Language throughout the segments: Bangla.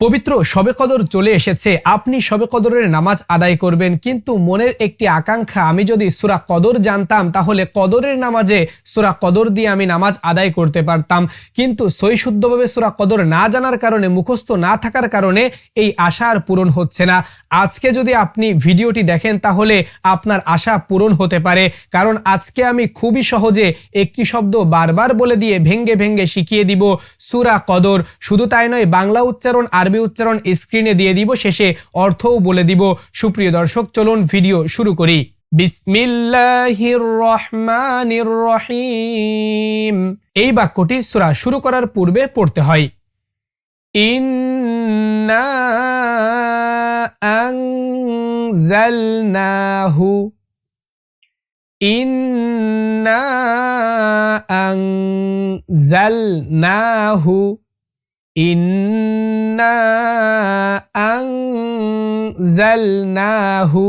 পবিত্র শবে কদর চলে এসেছে, আপনি শবে কদরের নামাজ আদায় করবেন, কিন্তু মনের একটি আকাঙ্ক্ষা, আমি যদি সূরা কদর জানতাম তাহলে কদরের নামাজে সূরা কদর দিয়ে আমি নামাজ আদায় করতে পারতাম, কিন্তু সহিশুদ্ধভাবে সূরা কদর না জানার কারণে, মুখস্থ না থাকার কারণে এই আশা আর পূরণ হচ্ছে না। আজকে যদি আপনি ভিডিওটি দেখেন তাহলে আপনার আশা পূরণ হতে পারে, কারণ আজকে আমি খুবই সহজে একটি শব্দ বারবার বলে দিয়ে ভেঙ্গে ভেঙ্গে শিখিয়ে দিব সূরা কদর। শুধু তাই নয়, বাংলা উচ্চারণ, আরবি উচ্চারণ স্ক্রিনে দিয়ে দিব, শেষে অর্থও বলে দিব। সুপ্রিয় দর্শক, চলুন ভিডিও শুরু করি। বিসমিল্লাহির রহমানির রহিম। এই বাক্যটি সূরা শুরু করার পূর্বে পড়তে হয়। ইন্না আনজালনাহু, ইন্না আনজালনাহু, ইন্না আনজালনাহু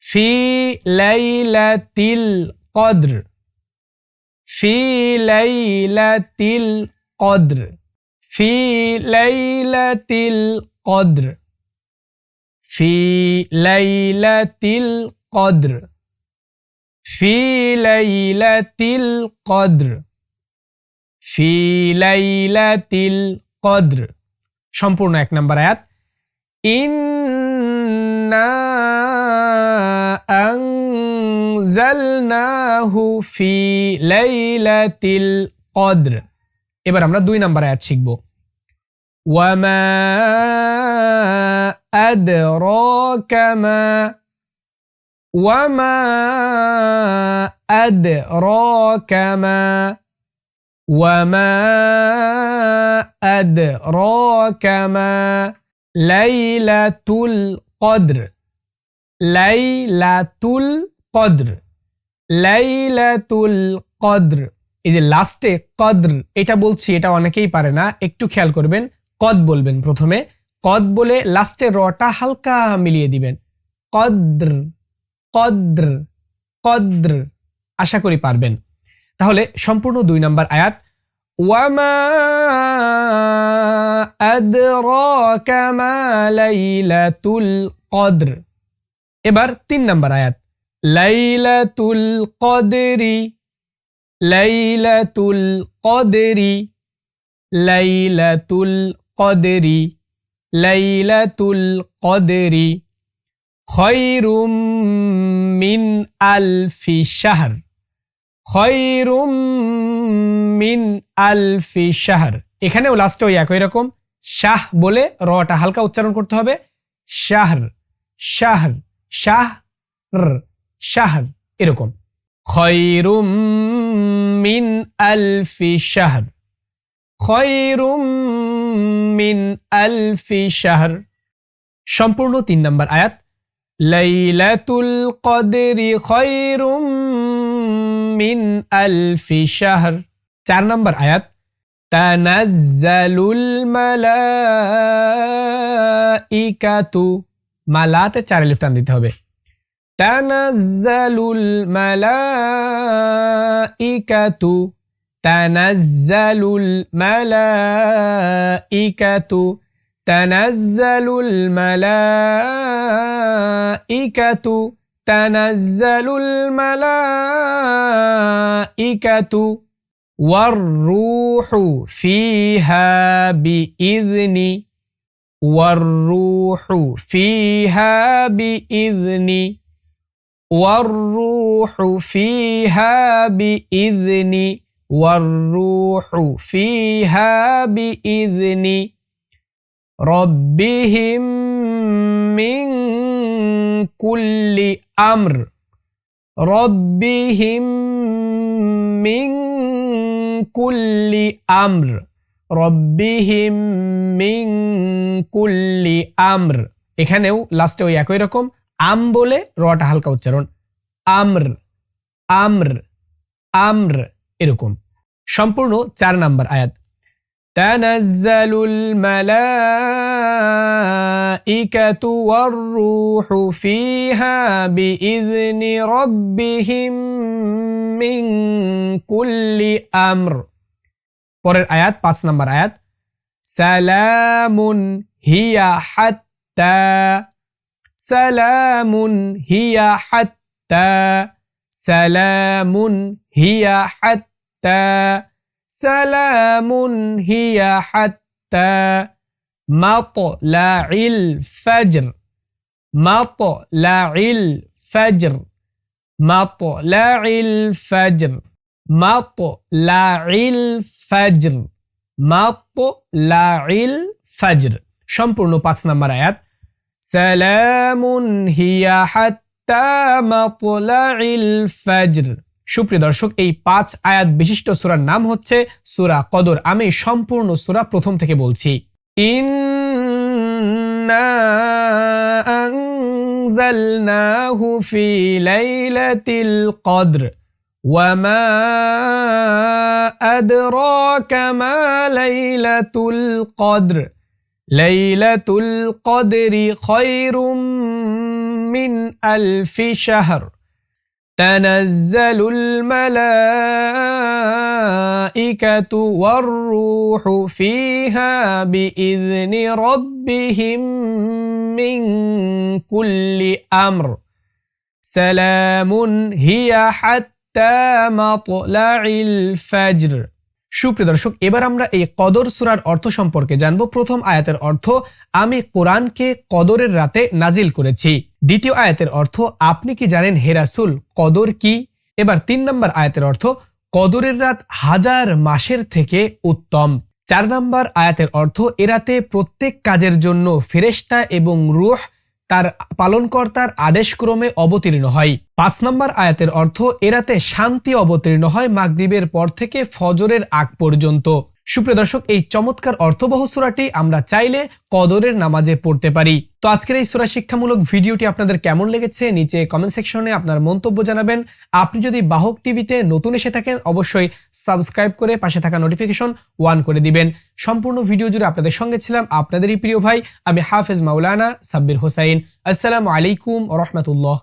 ফি লাইলাতিল কদর, ফি লাইলাতিল কদর, ফি লাইলাতিল কদর, ফি লাইলাতিল কদর, ফি লাইলাতিল কদর, ফি লাইলাতিল কদর। সম্পূর্ণ 1 নম্বর আয়াত। ইন্না আনজালনাহু ফি লাইলাতিল কদর। এবার আমরা 2 নম্বর আয়াত শিখব। ওয়ামা আদরাকা মা, ওয়ামা আদরাকা মা, ওয়ামা আদরাকা মা লাইলাতুল কদর, লাইলাতুল কদর, লাইলাতুল কদর। এই যে লাস্টে কদর এটা বলছি, এটা অনেকেই পারে না, একটু খেয়াল করবেন। কদ বলবেন প্রথমে, কদ বলে লাস্টে রটা হালকা মিলিয়ে দিবেন। কদর, কদর, কদর। আশা করি পারবেন। তাহলে সম্পূর্ণ 2 নম্বর আয়াত। ওয়ামা আদরাকা মা লাইলাতুল কদর। এবার 3 নম্বর আয়াত। লাইলাতুল কদরি, লাইলাতুল কদরি, লাইলাতুল কদরি, লাইলাতুল কদরি খায়রুম মিন আলফি শাহর, খায়রুম মিন আলফি শাহর। এখানেও লাস্টে ওই একই রকম, শাহ বলে রটা হালকা উচ্চারণ করতে হবে। শাহর, শাহর, শাহর, শাহর, এরকম। খায়রুম মিন আলফি শাহর, খায়রুম মিন আলফি শাহর। সম্পূর্ণ 3 নম্বর আয়াত। লাইলাতুল কদরি খায়রুম মিন আলফি শাহর। 4 নম্বর আয়াত। তানাজ্জালুল মালাইকাতু, মালাতে 4 আলিফ টান দিতে হবে। তানাজ্জালুল মালাইকাতু, তানাজ্জালুল মালাইকাতু, তানাজ্জালুল মালাইকাতু, তানাজ্জালুল মালাইকাতু ওয়ার রূহু ফিহা বিইذনি, ওয়ার রূহু ফিহা বিইذনি, ওয়ার রূহু ফিহা বিইذনি, ওয়ার রূহু ফিহা বিইذনি রব্বিহিম মিন কুল্লি আমর, রব্বিহিম মিন কুল্লি আমর, রব্বিহিম মিন কুল্লি আমর। এখানেও লাস্টে ওই একই রকম, আম বলে রটা হালকা উচ্চারণ। আমর, আমর, আমর, এরকম। সম্পূর্ণ 4 নম্বর আয়াত। তানাজ্জালুল মালাইকাতু ওয়ার রূহু ফিহা বিইذনি রব্বিহিম মিন কুল্লি আমর। পরের আয়াত 5 নম্বর আয়াত। সালামুন হিয়া হাত্তা, সালামুন হিয়া হাত্তা, সালামুন হিয়া হাত্তা, সালামুন হিয়া হাত্তা মাতলাইল ফজর, মাতলাইল ফজর, মাতলাইল ফজর, মাতলাইল ফজর, মাতলাইল ফজর। সম্পূর্ণ 5 নম্বর আয়াত। সালামুন হিয়া হাত্তা মাতলাইল ফজর। সুপ্রিয় দর্শক, এই 5 আয়াত বিশিষ্ট সূরার নাম হচ্ছে সূরা কদর। আমি সম্পূর্ণ সূরা প্রথম থেকে বলছি। ইন্না আনজালনাহু ফি লাইলাতিল কদর ওয়া মা আদরাকা মা লাইলাতুল কদর, লাইলাতুল কদরি খায়রুম মিন আলফি শাহর, তানাজ্জালুল মালাইকাতু ওয়ার রূহু ফিহা বিইذনি রাব্বিহিম মিন কুল্লি আমর, সালামুন হিয়া হাত্তা মাতলাইল ফজর। সুপ্রিয় দর্শক, এবার আমরা এই কদর সূরার অর্থ সম্পর্কে জানব। প্রথম আয়াতের অর্থ, আমি কোরআনকে কদরের রাতে নাজিল করেছি। দ্বিতীয় আয়াতের অর্থ, আপনি কি জানেন হে রাসূল কদর কি? এবার 3 নম্বর আয়াতের অর্থ, কদরের রাত 1000 মাসের থেকে উত্তম। 4 নম্বর আয়াতের অর্থ, এ রাতে প্রত্যেক কাজের জন্য ফেরেশতা এবং রূহ তার পালনকর্তার আদেশক্রমে অবতীর্ণ হয়। 5 নম্বর আয়াতের অর্থ, এ রাতে শান্তি অবতীর্ণ হয় মাগরিবের পর থেকে ফজরের আগ পর্যন্ত। সুপ্রিয় দর্শক, এই চমৎকার অর্থবহ সূরাটি আমরা চাইলে কদরের নামাজে পড়তে পারি। তো আজকের এই সূরা শিক্ষামূলক ভিডিওটি আপনাদের কেমন লেগেছে নিচে কমেন্ট সেকশনে আপনার মন্তব্য জানাবেন। আপনি যদি বাহক টিভিতে নতুন এসে থাকেন অবশ্যই সাবস্ক্রাইব করে পাশে থাকা নোটিফিকেশন অন করে দিবেন। সম্পূর্ণ ভিডিও জুড়ে আপনাদের সঙ্গে ছিলাম আপনাদেরই প্রিয় ভাই আমি হাফেজ মাওলানা সাব্বির হোসাইন। আসসালামু আলাইকুম ওয়া রাহমাতুল্লাহ।